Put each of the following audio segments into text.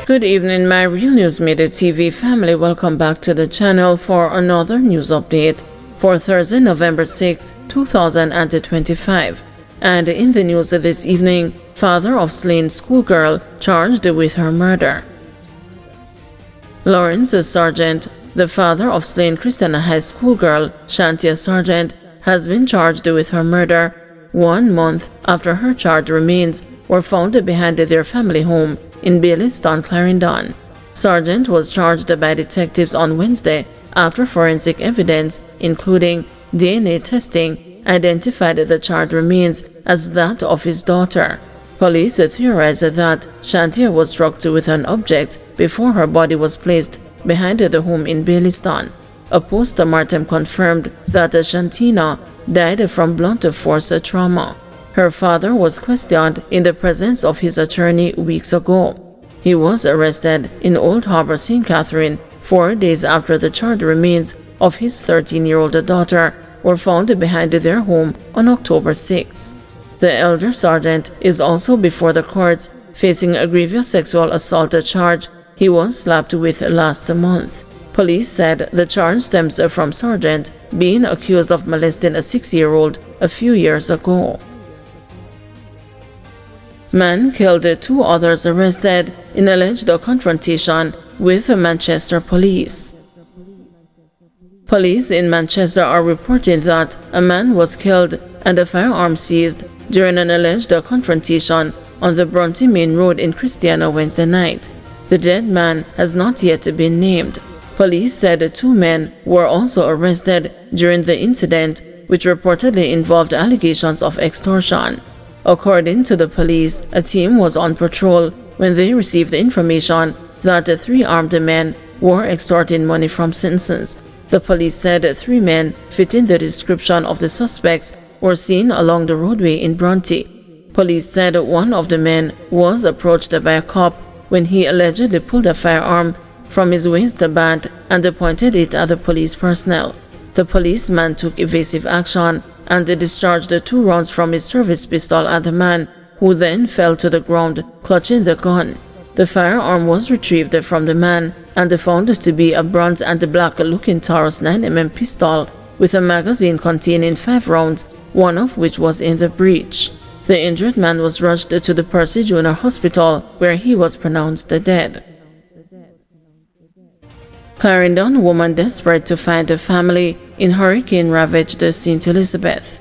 Good evening, my Real News Midday TV family. Welcome back to the channel for another news update for Thursday, November 6, 2025. And in the news this evening, father of slain schoolgirl charged with her murder. Lawrence Sargent, the father of slain Christiana High schoolgirl Shantia Sargent, has been charged with her murder 1 month after her charred remains were found behind their family home in Baileystown, Clarendon. Sargent was charged by detectives on Wednesday after forensic evidence, including DNA testing, identified the charred remains as that of his daughter. Police theorized that Shantia was struck with an object before her body was placed behind the home in Baileystown. A post-mortem confirmed that Shantina died from blunt force trauma. Her father was questioned in the presence of his attorney weeks ago. He was arrested in Old Harbour, St. Catherine 4 days after the charred remains of his 13-year-old daughter were found behind their home on October 6. The elder sergeant is also before the courts facing a grievous sexual assault charge he was slapped with last month. Police said the charge stems from Sargent being accused of molesting a 6-year-old a few years ago. Man killed 2 others arrested in alleged confrontation with Manchester police. Police in Manchester are reporting that a man was killed and a firearm seized during an alleged confrontation on the Bronte Main Road in Christiana Wednesday night. The dead man has not yet been named. Police said 2 men were also arrested during the incident, which reportedly involved allegations of extortion. According to the police, a team was on patrol when they received information that 3 armed men were extorting money from citizens. The police said 3 men fitting the description of the suspects were seen along the roadway in Bronte. Police said one of the men was approached by a cop when he allegedly pulled a firearm from his waistband and pointed it at the police personnel. The policeman took evasive action and discharged 2 rounds from his service pistol at the man, who then fell to the ground clutching the gun. The firearm was retrieved from the man and found to be a bronze and black-looking Taurus 9mm pistol with a magazine containing 5 rounds, one of which was in the breech. The injured man was rushed to the Percy Junior Hospital, where he was pronounced dead. Clarendon woman desperate to find a family in hurricane-ravaged St. Elizabeth.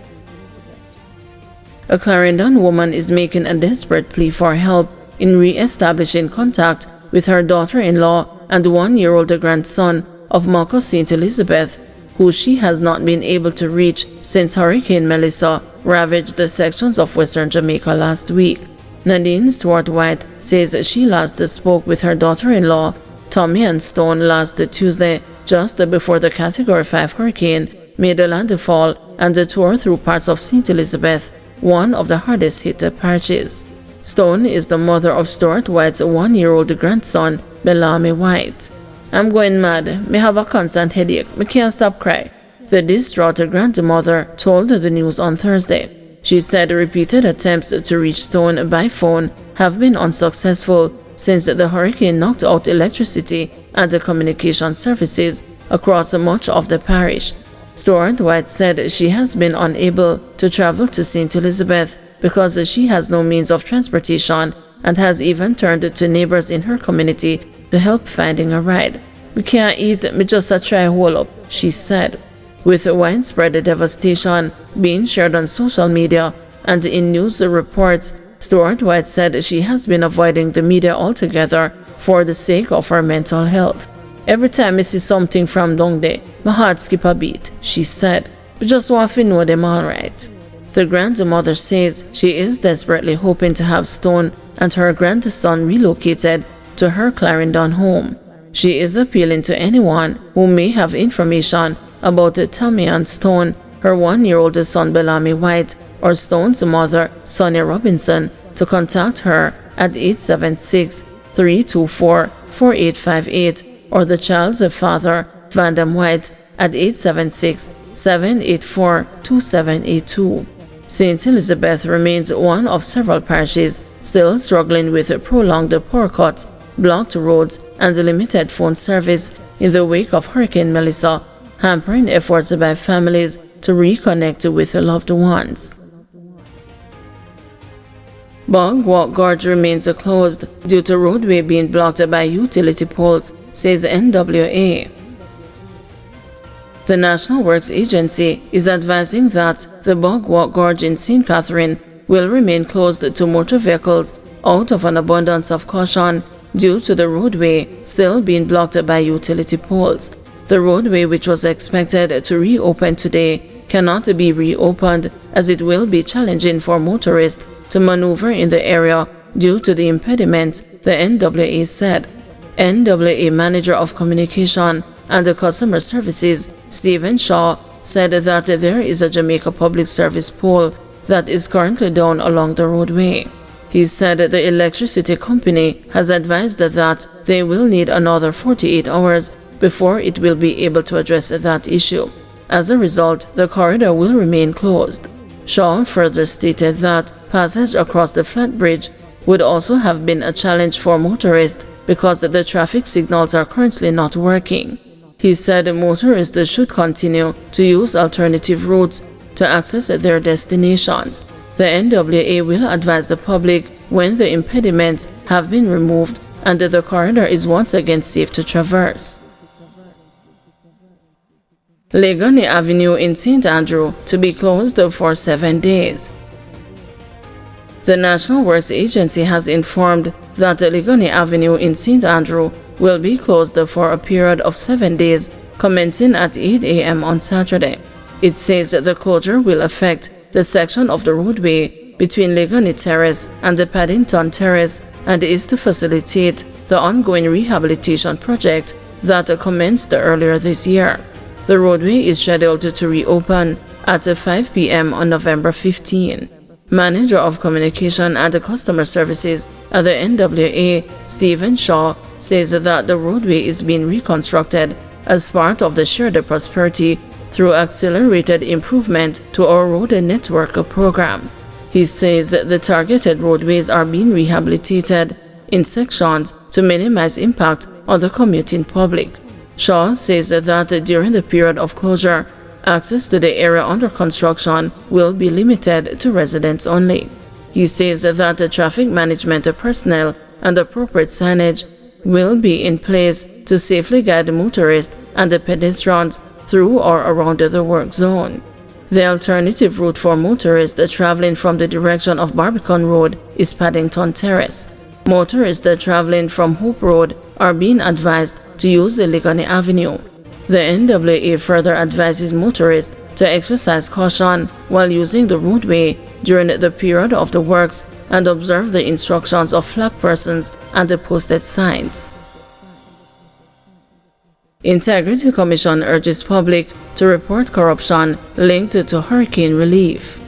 A Clarendon woman is making a desperate plea for help in re-establishing contact with her daughter-in-law and 1-year-old grandson of Marcus St. Elizabeth, who she has not been able to reach since Hurricane Melissa ravaged the sections of western Jamaica last week. Nadine Stewart White says she last spoke with her daughter-in-law Tommy and Stone last Tuesday, just before the Category 5 hurricane made a landfall and tore through parts of St. Elizabeth, one of the hardest hit parishes. Stone is the mother of Stuart White's 1-year-old grandson, Bellamy White. "I'm going mad. Me have a constant headache. Me can't stop crying," the distraught grandmother told the news on Thursday. She said repeated attempts to reach Stone by phone have been unsuccessful since the hurricane knocked out electricity and the communication services across much of the parish. Stuart White said she has been unable to travel to St. Elizabeth because she has no means of transportation and has even turned to neighbors in her community to help finding a ride. "We can't eat, me just a try hold up," she said. With widespread devastation being shared on social media and in news reports, Stuart White said she has been avoiding the media altogether for the sake of her mental health. "Every time I see something from down there, my heart skip a beat," she said. "But just want to know them all right." The grandmother says she is desperately hoping to have Stone and her grandson relocated to her Clarendon home. She is appealing to anyone who may have information about Tommy and Stone, her 1-year-old son Bellamy White, or Stone's mother, Sonia Robinson, to contact her at 876-324-4858 or the child's father, Vandam White, at 876-784-2782. St. Elizabeth remains one of several parishes still struggling with prolonged power cuts blocked roads, and limited phone service in the wake of Hurricane Melissa, hampering efforts by families to reconnect with loved ones. Bog Walk Gorge remains closed due to roadway being blocked by utility poles, says NWA. The National Works Agency is advising that the Bog Walk Gorge in St. Catherine will remain closed to motor vehicles out of an abundance of caution due to the roadway still being blocked by utility poles. The roadway, which was expected to reopen today, cannot be reopened as it will be challenging for motorists to maneuver in the area due to the impediments, the NWA said. NWA Manager of Communication and Customer Services, Stephen Shaw, said that there is a Jamaica Public Service pole that is currently down along the roadway. He said the electricity company has advised that they will need another 48 hours before it will be able to address that issue. As a result, the corridor will remain closed. Shaw further stated that passage across the flat bridge would also have been a challenge for motorists because the traffic signals are currently not working. He said motorists should continue to use alternative routes to access their destinations. The NWA will advise the public when the impediments have been removed and the corridor is once again safe to traverse. Legani Avenue in St. Andrew to be closed for 7 days. The National Works Agency has informed that Legani Avenue in St. Andrew will be closed for a period of 7 days, commencing at 8 a.m. on Saturday. It says the closure will affect the section of the roadway between Legani Terrace and the Paddington Terrace and is to facilitate the ongoing rehabilitation project that commenced earlier this year. The roadway is scheduled to reopen at 5 p.m. on November 15. Manager of Communication and Customer Services at the NWA, Stephen Shaw, says that the roadway is being reconstructed as part of the Shared Prosperity through accelerated improvement to our road network program. He says the targeted roadways are being rehabilitated in sections to minimize impact on the commuting public. Shaw says that during the period of closure, access to the area under construction will be limited to residents only. He says that the traffic management personnel and appropriate signage will be in place to safely guide motorists and the pedestrians through or around the work zone. The alternative route for motorists traveling from the direction of Barbican Road is Paddington Terrace. Motorists traveling from Hope Road are being advised to use Legani Avenue. The NWA further advises motorists to exercise caution while using the roadway during the period of the works and observe the instructions of flag persons and the posted signs. Integrity Commission urges public to report corruption linked to hurricane relief.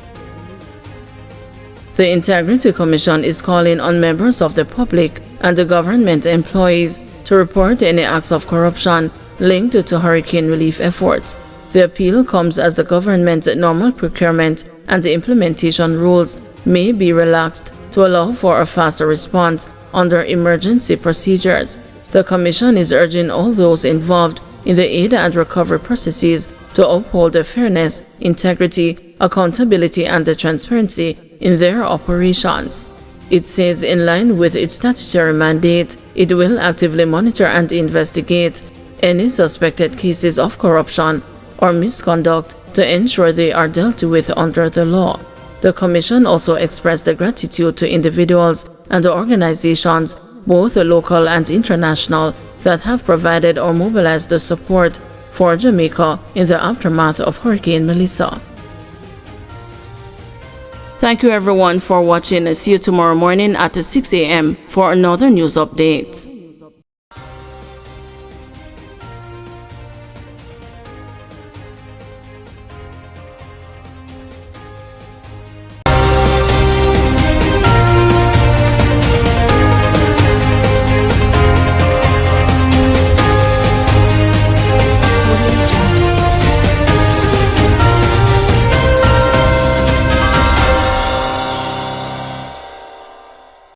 The Integrity Commission is calling on members of the public and the government employees to report any acts of corruption linked to hurricane relief efforts. The appeal comes as the government's normal procurement and implementation rules may be relaxed to allow for a faster response under emergency procedures. The Commission is urging all those involved in the aid and recovery processes to uphold the fairness, integrity, accountability, and the transparency in their operations. It says in line with its statutory mandate, it will actively monitor and investigate any suspected cases of corruption or misconduct to ensure they are dealt with under the law. The Commission also expressed gratitude to individuals and organizations, both local and international, that have provided or mobilized the support for Jamaica in the aftermath of Hurricane Melissa. Thank you everyone for watching. See you tomorrow morning at 6 a.m. for another news update.